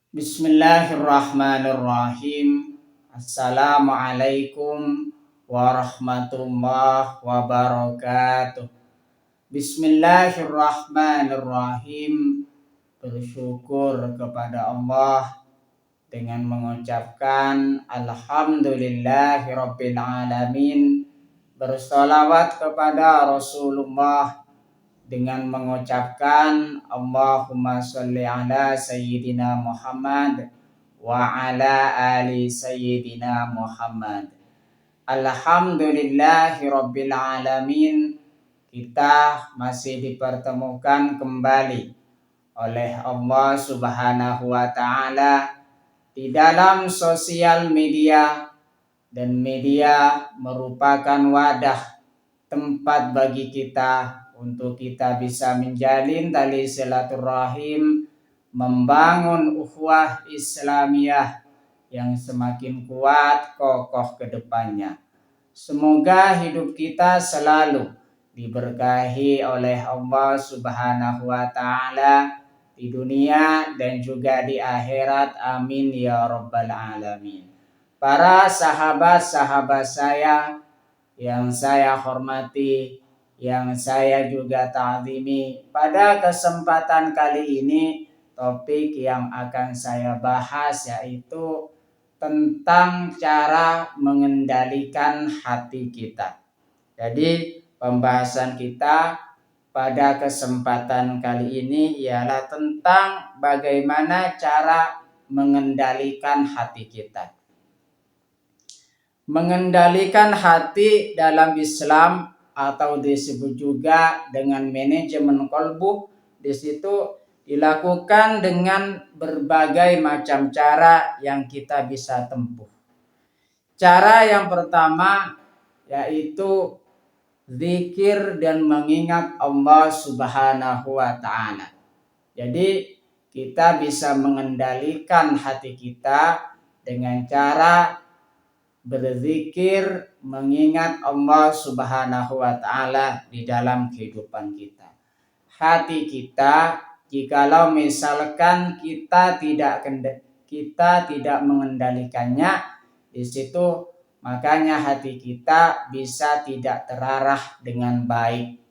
Bismillahirrahmanirrahim. Assalamualaikum warahmatullahi wabarakatuh. Bismillahirrahmanirrahim. Bersyukur kepada Allah dengan mengucapkan Alhamdulillahirabbil alamin. Bersolawat kepada Rasulullah dengan mengucapkan Allahumma sholli ala Sayyidina Muhammad wa ala ali Sayyidina Muhammad. Alhamdulillahirabbil alamin. Kita masih dipertemukan kembali oleh Allah Subhanahu wa taala di dalam sosial media, dan media merupakan wadah tempat bagi kita untuk kita bisa menjalin tali silaturahim, membangun ukhuwah Islamiyah yang semakin kuat kokoh ke depannya. Semoga hidup kita selalu diberkahi oleh Allah Subhanahu wa taala di dunia dan juga di akhirat. Amin ya rabbal alamin. Para sahabat-sahabat saya yang saya hormati, yang saya juga ta'zimi, pada kesempatan kali ini topik yang akan saya bahas yaitu tentang cara mengendalikan hati kita. Jadi pembahasan kita pada kesempatan kali ini ialah tentang bagaimana cara mengendalikan hati kita. Mengendalikan hati dalam Islam atau disebut juga dengan manajemen qalbu, di situ dilakukan dengan berbagai macam cara yang kita bisa tempuh. Cara yang pertama yaitu zikir dan mengingat Allah Subhanahu wa taala. Jadi kita bisa mengendalikan hati kita dengan cara berzikir, mengingat Allah Subhanahu wa taala di dalam kehidupan kita. Hati kita, jikalau misalkan kita tidak mengendalikannya, di situ makanya hati kita bisa tidak terarah dengan baik.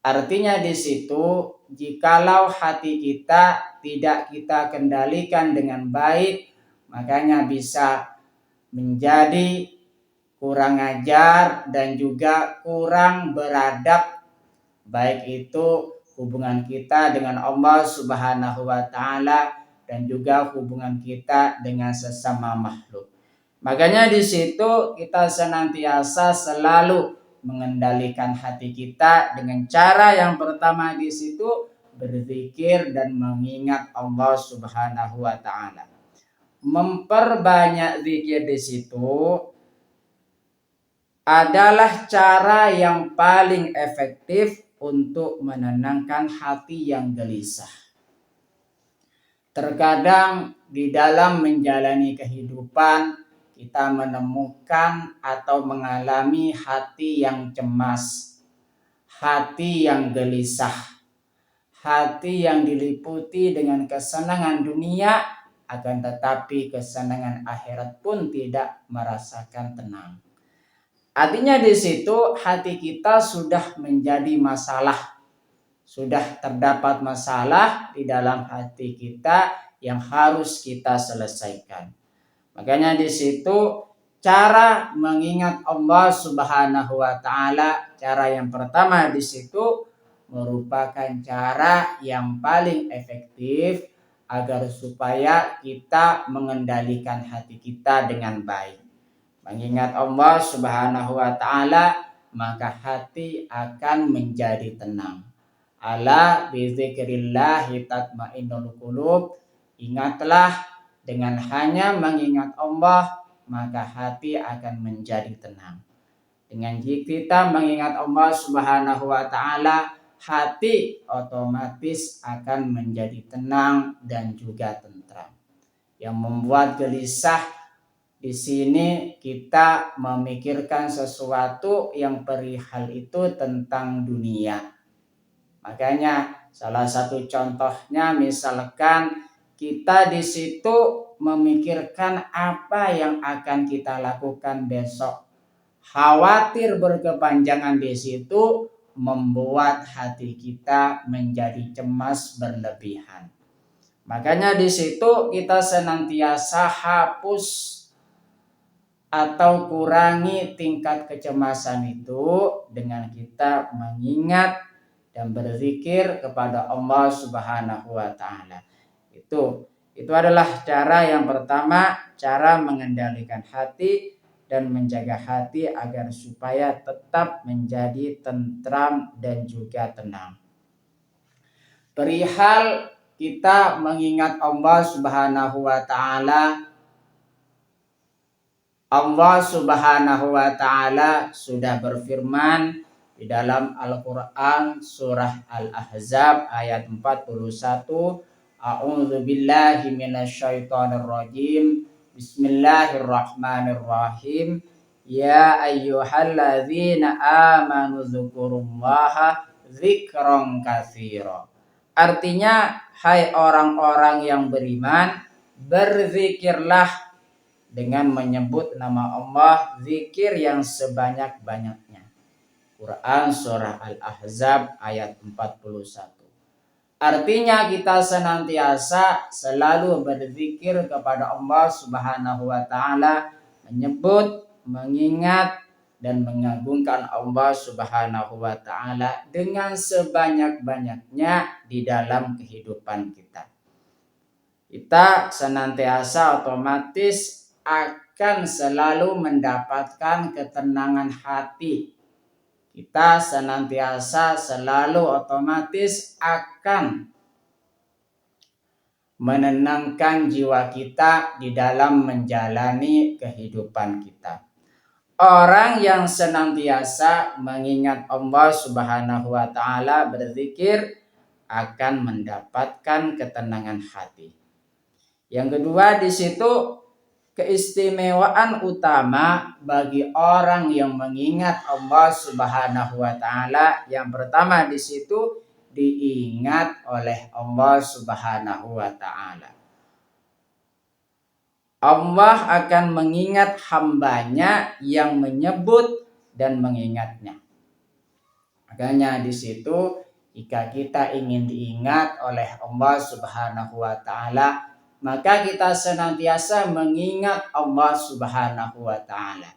Artinya di situ, jikalau hati kita tidak kita kendalikan dengan baik, makanya bisa menjadi kurang ajar dan juga kurang beradab, baik itu hubungan kita dengan Allah Subhanahu wa taala dan juga hubungan kita dengan sesama makhluk. Makanya di situ kita senantiasa selalu mengendalikan hati kita dengan cara yang pertama di situ berzikir dan mengingat Allah Subhanahu wa taala. Memperbanyak zikir di situ adalah cara yang paling efektif untuk menenangkan hati yang gelisah. Terkadang di dalam menjalani kehidupan kita menemukan atau mengalami hati yang cemas, hati yang gelisah, hati yang diliputi dengan kesenangan dunia, akan tetapi kesenangan akhirat pun tidak merasakan tenang. Artinya di situ hati kita sudah menjadi masalah, sudah terdapat masalah di dalam hati kita yang harus kita selesaikan. Makanya di situ cara mengingat Allah Subhanahu wa taala, cara yang pertama di situ merupakan cara yang paling efektif agar supaya kita mengendalikan hati kita dengan baik. Mengingat Allah Subhanahu wa taala, maka hati akan menjadi tenang. Ala bizikrillahi tatmainnul qulub. Ingatlah, dengan hanya mengingat Allah, maka hati akan menjadi tenang. Dengan kita mengingat Allah Subhanahu wa taala, hati otomatis akan menjadi tenang dan juga tentram. Yang membuat gelisah di sini kita memikirkan sesuatu yang perihal itu tentang dunia. Makanya salah satu contohnya misalkan kita di situ memikirkan apa yang akan kita lakukan besok. Khawatir berkepanjangan di situ membuat hati kita menjadi cemas berlebihan. Makanya di situ kita senantiasa hapus atau kurangi tingkat kecemasan itu dengan kita mengingat dan berzikir kepada Allah Subhanahu wa taala. Itu adalah cara yang pertama, cara mengendalikan hati dan menjaga hati agar supaya tetap menjadi tentram dan juga tenang. Perihal kita mengingat Allah Subhanahu wa taala, Allah Subhanahu wa taala sudah berfirman di dalam Al-Qur'an surah Al-Ahzab ayat 41, A'udzu billahi minasyaitonir rajim. Bismillahirrahmanirrahim. Ya ayyuhalladzina amanu dzkurullaha dzikran katsira. Artinya, hai orang-orang yang beriman, berzikirlah dengan menyebut nama Allah, zikir yang sebanyak-banyaknya. Quran surah Al-Ahzab ayat 41. Artinya kita senantiasa selalu berzikir kepada Allah Subhanahu wa taala, menyebut, mengingat dan mengagungkan Allah Subhanahu wa taala dengan sebanyak-banyaknya di dalam kehidupan kita. Kita senantiasa otomatis akan selalu mendapatkan ketenangan hati. Kita senantiasa selalu otomatis akan menenangkan jiwa kita di dalam menjalani kehidupan kita. Orang yang senantiasa mengingat Allah Subhanahu wa taala, berzikir, akan mendapatkan ketenangan hati. Yang kedua di situ, keistimewaan utama bagi orang yang mengingat Allah Subhanahu wa taala, yang pertama di situ diingat oleh Allah Subhanahu wa taala. Allah akan mengingat hambanya yang menyebut dan mengingatnya. Makanya di situ jika kita ingin diingat oleh Allah Subhanahu wa taala, maka kita senantiasa mengingat Allah Subhanahu wa taala.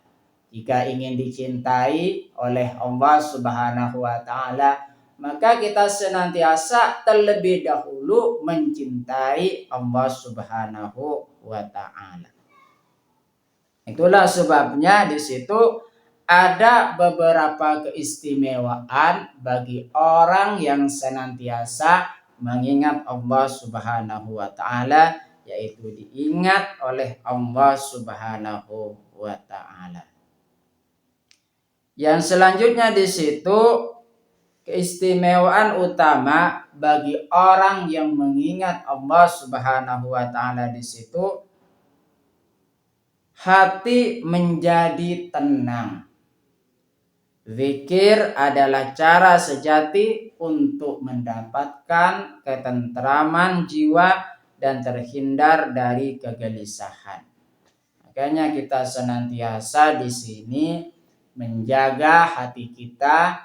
Jika ingin dicintai oleh Allah Subhanahu wa taala, maka kita senantiasa terlebih dahulu mencintai Allah Subhanahu wa taala. Itulah sebabnya di situ ada beberapa keistimewaan bagi orang yang senantiasa mengingat Allah Subhanahu wa taala, yaitu diingat oleh Allah Subhanahu wa taala. Yang selanjutnya di situ, keistimewaan utama bagi orang yang mengingat Allah Subhanahu wa taala di situ, hati menjadi tenang. Zikir adalah cara sejati untuk mendapatkan ketentraman jiwa dan terhindar dari kegelisahan. Makanya kita senantiasa di sini menjaga hati kita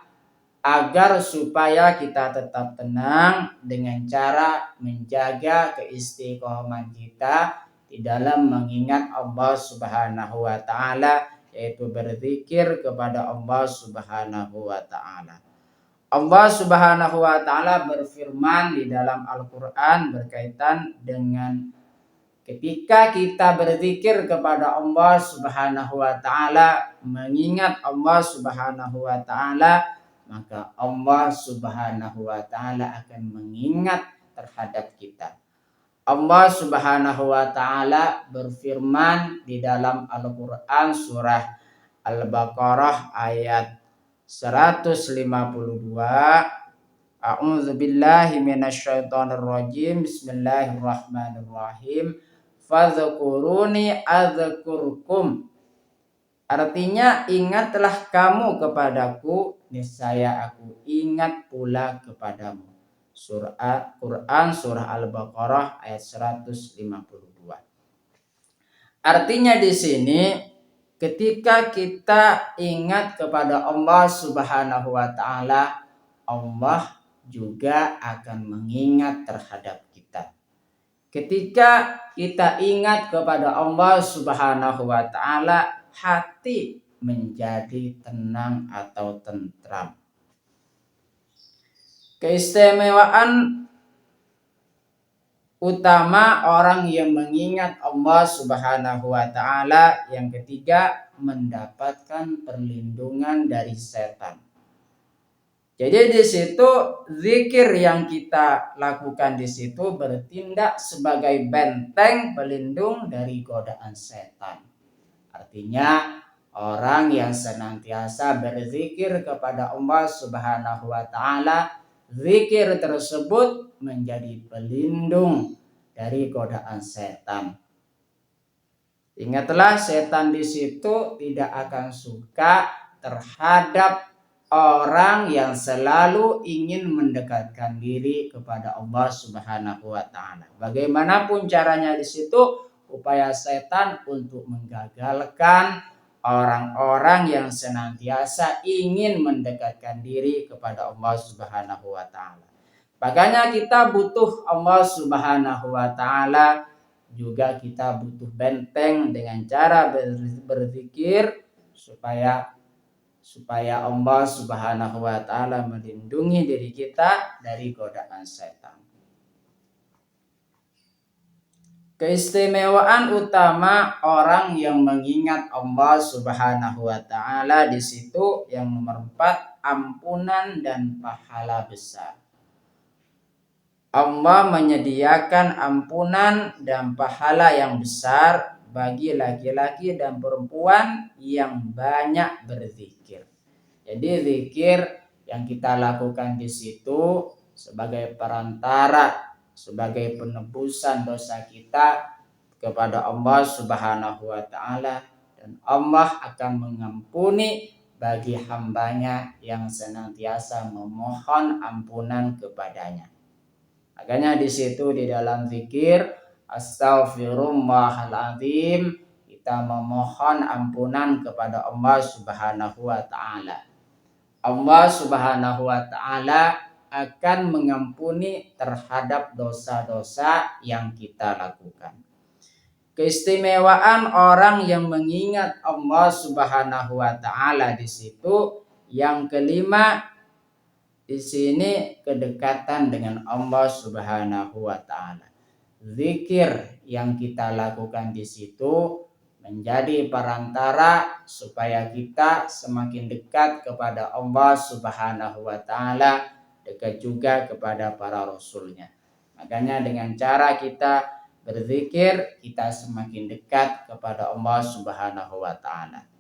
agar supaya kita tetap tenang dengan cara menjaga keistiqomahan kita di dalam mengingat Allah Subhanahu wa taala, yaitu berzikir kepada Allah Subhanahu wa taala. Allah Subhanahu wa taala berfirman di dalam Al-Qur'an berkaitan dengan ketika kita berzikir kepada Allah Subhanahu wa taala, mengingat Allah Subhanahu wa taala, maka Allah Subhanahu wa taala akan mengingat terhadap kita. Allah Subhanahu wa taala berfirman di dalam Al-Qur'an surah Al-Baqarah ayat 152, A'udzu billahi minasyaitonir rajim. Bismillahirrahmanirrahim. Fadhkuruni adzkurkum. Artinya, ingatlah kamu kepadaku, niscaya aku ingat pula kepadamu. Quran surah Al-Baqarah ayat 152. Artinya di sini ketika kita ingat kepada Allah Subhanahu wa taala, Allah juga akan mengingat terhadap kita. Ketika kita ingat kepada Allah Subhanahu wa taala, hati menjadi tenang atau tentram. Keistimewaan utama orang yang mengingat Allah Subhanahu wa taala yang ketiga, mendapatkan perlindungan dari setan. Jadi di situ zikir yang kita lakukan di situ bertindak sebagai benteng pelindung dari godaan setan. Artinya orang yang senantiasa berzikir kepada Allah Subhanahu wa taala, zikir tersebut menjadi pelindung dari godaan setan. Ingatlah, setan di situ tidak akan suka terhadap orang yang selalu ingin mendekatkan diri kepada Allah Subhanahu wa taala. Bagaimanapun caranya di situ, upaya setan untuk menggagalkan orang-orang yang senantiasa ingin mendekatkan diri kepada Allah Subhanahu wa taala. Makanya kita butuh Allah Subhanahu wa taala, juga kita butuh benteng dengan cara berzikir supaya Allah Subhanahu wa taala melindungi diri kita dari godaan setan. Keistimewaan utama orang yang mengingat Allah Subhanahu wa taala di situ yang nomor 4, ampunan dan pahala besar. Allah menyediakan ampunan dan pahala yang besar bagi laki-laki dan perempuan yang banyak berzikir. Jadi zikir yang kita lakukan di situ sebagai perantara, sebagai penebusan dosa kita kepada Allah Subhanahu wa taala, dan Allah akan mengampuni bagi hambanya yang senantiasa memohon ampunan kepadanya. Makanya di situ di dalam zikir Astaghfirullahaladzim, kita memohon ampunan kepada Allah Subhanahu wa taala. Allah Subhanahu wa taala akan mengampuni terhadap dosa-dosa yang kita lakukan. Keistimewaan orang yang mengingat Allah Subhanahu wa taala di situ yang kelima, di sini kedekatan dengan Allah Subhanahu wa taala. Zikir yang kita lakukan di situ menjadi perantara supaya kita semakin dekat kepada Allah Subhanahu wa taala, dekat juga kepada para rasulnya. Makanya dengan cara kita berzikir, kita semakin dekat kepada Allah Subhanahu wa taala.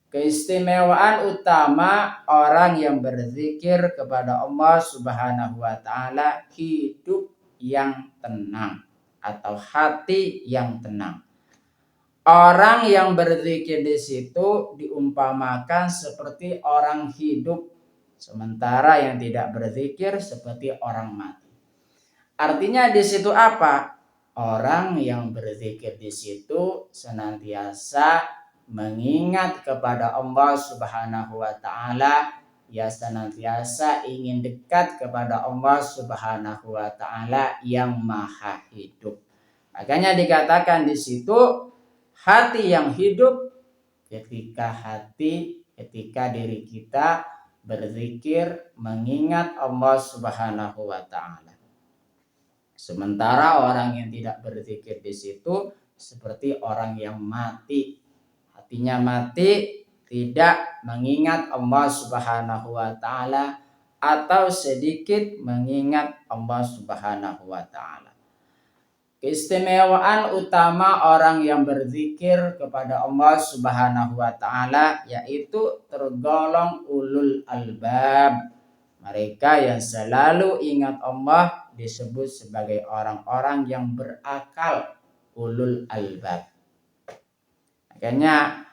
Keistimewaan utama orang yang berzikir kepada Allah Subhanahu wa taala, hidup yang tenang atau hati yang tenang. Orang yang berzikir di situ diumpamakan seperti orang hidup, sementara yang tidak berzikir seperti orang mati. Artinya di situ apa? Orang yang berzikir di situ senantiasa mengingat kepada Allah Subhanahu wa taala, ya senantiasa ingin dekat kepada Allah Subhanahu wa taala yang maha hidup. Makanya dikatakan di situ hati yang hidup ketika diri kita berzikir mengingat Allah Subhanahu wa taala. Sementara orang yang tidak berzikir di situ seperti orang yang mati. Hatinya mati, tidak mengingat Allah Subhanahu wa taala atau sedikit mengingat Allah Subhanahu wa taala. Keistimewaan utama orang yang berzikir kepada Allah Subhanahu wa taala yaitu tergolong ulul albab. Mereka yang selalu ingat Allah disebut sebagai orang-orang yang berakal, ulul albab. Makanya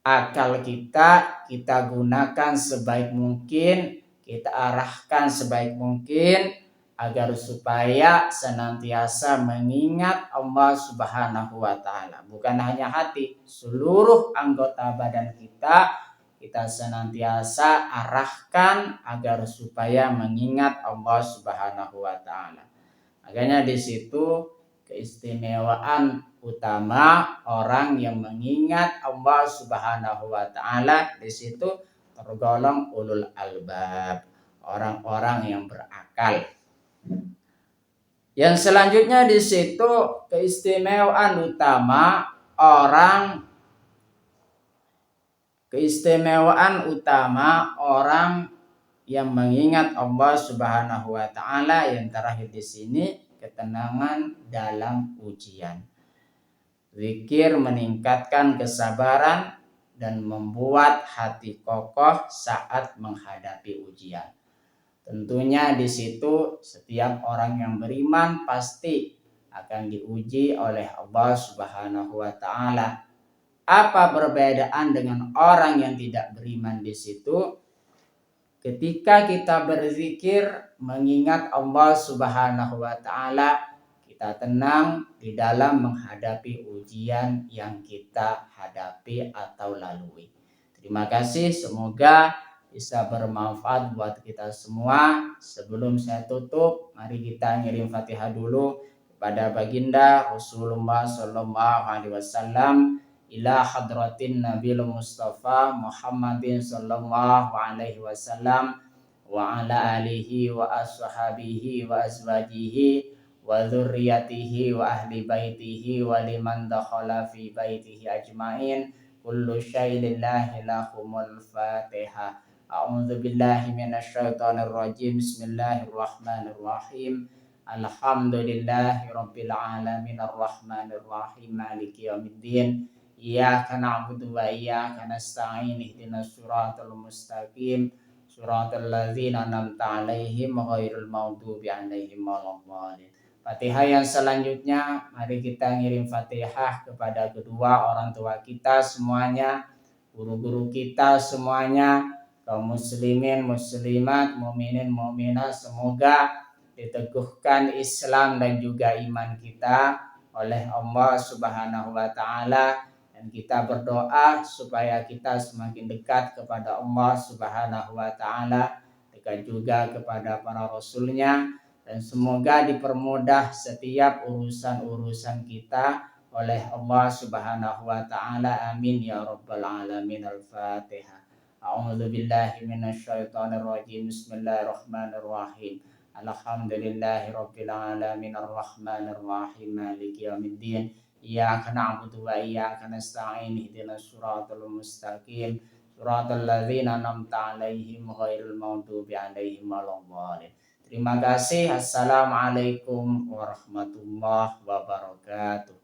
akal kita gunakan sebaik mungkin, kita arahkan sebaik mungkin agar supaya senantiasa mengingat Allah Subhanahu wa taala. Bukan hanya hati, seluruh anggota badan kita senantiasa arahkan agar supaya mengingat Allah Subhanahu wa taala. Makanya di situ keistimewaan utama orang yang mengingat Allah Subhanahu wa taala di situ tergolong ulul albab, orang-orang yang berakal. Yang selanjutnya di situ keistimewaan utama orang yang mengingat Allah Subhanahu wa taala. Yang terakhir di sini ketenangan dalam ujian. Zikir meningkatkan kesabaran dan membuat hati kokoh saat menghadapi ujian. Tentunya di situ setiap orang yang beriman pasti akan diuji oleh Allah Subhanahu wa taala. Apa perbedaan dengan orang yang tidak beriman di situ? Ketika kita berzikir mengingat Allah Subhanahu wa taala, kita tenang di dalam menghadapi ujian yang kita hadapi atau lalui. Terima kasih, semoga bisa bermanfaat buat kita semua. Sebelum saya tutup, mari kita ngirim Fatihah dulu kepada baginda Rasulullah sallallahu alaihi wasallam, ila hadratin Nabil Mustafa Muhammadin sallallahu alaihi wasallam wa ala alihi wa ashabihi wa azwajihi wa dzurriyyatihi wa ahli baitihi wa liman dakhala fi baitihi ajmain. Kullu syai'in lillahi lahumul Fatihah. A'udzu billahi minasyaitonir rajim. Bismillahirrahmanirrahim. Alhamdulillahi rabbil alamin arrahmanir rahim maliki yaumiddin. Iyyaka na'budu wa iyyaka nasta'in. Ihdinas siratal mustaqim. Siratal ladzina an'amta 'alaihim ghairil maghdubi 'alaihim waladdallin. Fatihah yang selanjutnya, mari kita ngirim Fatihah kepada kedua orang tua kita semuanya, guru-guru kita semuanya, kaum muslimin, muslimat, mukminin, mukminat, semoga diteguhkan Islam dan juga iman kita oleh Allah Subhanahu wa taala, dan kita berdoa supaya kita semakin dekat kepada Allah Subhanahu wa taala, dekat juga kepada para rasulnya, dan semoga dipermudah setiap urusan-urusan kita oleh Allah Subhanahu wa taala. Amin ya rabbal alamin. Al-Fatihah. A'udzu billahi minasyaitonir rajim. Bismillahirrahmanirrahim. Alhamdulillahi rabbil alamin arrahmanir rahim maliki yaumiddin. Iyyaka na'budu wa iyyaka nasta'in. Ihdinas siratal mustaqim. Siratal ladzina an'amta 'alaihim ghairil maghdubi 'alaihim waladdallin. Terima kasih. Assalamualaikum warahmatullahi wabarakatuh.